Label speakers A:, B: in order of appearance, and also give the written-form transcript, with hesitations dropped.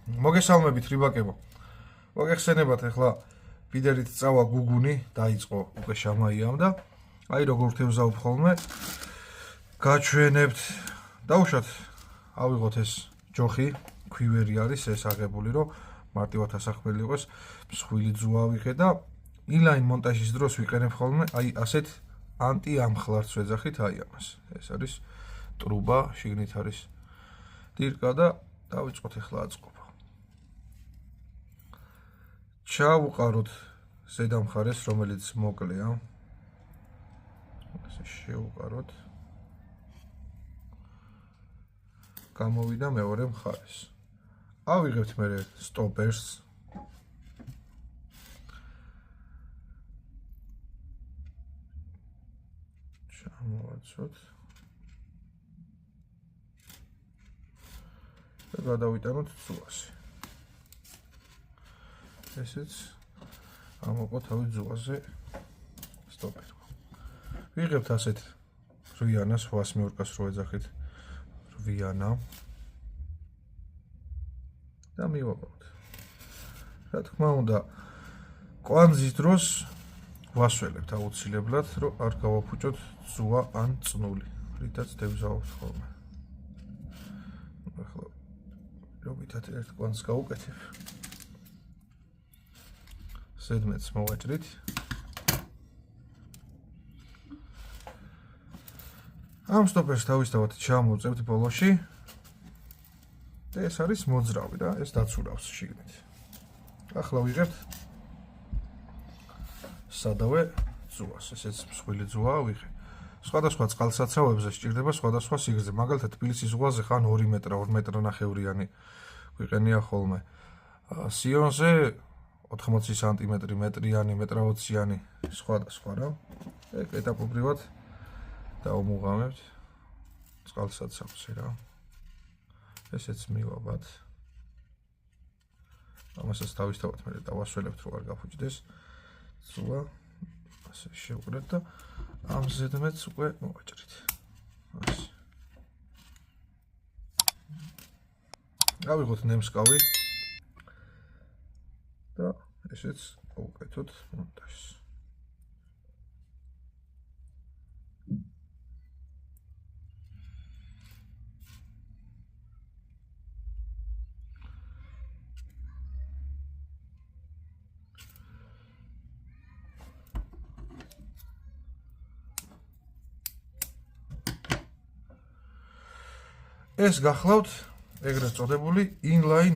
A: მოგესალმებით რიბაკებო. მოგეხსენებათ ახლა ვიდერით წავა გუგუნი, დაიწყო უკვე შამაიამ და აი როგორ თევზავთ ხოლმე. გაჩვენებთ. დაუშვათ, ავიღოთ ეს ჯოხი, ქვივერი არის ეს აღებული, რომ მარტივად ასახმელი იყოს, მსხვილი ძუა ვიღე და inline მონტაჟის დროს ვიყენებ ხოლმე აი ასეთ ანტი-ამხლარს ვეძახით აი ამას. ეს არის ტრუბა, შიგნით არის დირკა და დავიწყოთ ახლა აწყობა. ჩავუყაროთ ზედა მხარეს, რომელიც მოკლეა. ასე შევუყაროთ. გამოვიდა მეორე მხარეს. ავიღებთ მერე სტოპერს. ჩამოვაცოთ. და გადავიტანოთ ძუაზე. ესეც ამოყო თავი ძუაზე სტოპერმა. ვიღებთ ასეთ რვიანას, 800 მიურკას რო ეძახით. რვიანა. და მივაყავთ. რა თქმა უნდა, კვანძის დროს ვასველებთ აუცილებლად, რომ არ გავაფუჭოთ ძუა ან წნული, რითაც დევზავთ ხოლმე. ახლა რობითად ერთ კვანძს გავუკეთებ. ზედმეტს მოვაჭრით. ამ სტოპერს თავისთავად ჩამოვწევთ ბოლოში. და ეს არის მოძრავი რა, ეს დაცურავს შიგნით. ახლა ვიღებთ სადავე ძუას, ესეც მსხვილი ძუაა ვიღე. სხვადასხვა წყალსაცავებზე სჭირდება სხვადასხვა სიგრძე. მაგალითად, თბილისის ზღვაზე ხან 2 მეტრა, 2 მეტრნახევრიანი ვიყენია ხოლმე. სიონზე 80 სანტიმეტრი, მეტრიანი, მეტრ20-იანი, სხვადასხვა რა. ეგ ეტაპობრივად დავუმუღამებთ წყალსაცავზე რა. ესეც მივაბად. ამასაც თავისთავად მე დავასველებთ, რომ არ გაფუჭდეს. ძუა ასე შევყრეთ და ამ ზედმეტს უკვე მოვაჭრით. ასე. ავიღოთ ნემსკავი და ესეც ვუკეთოთ მონტაჟს. ეს გახლავთ ეგრეთ წოდებული inline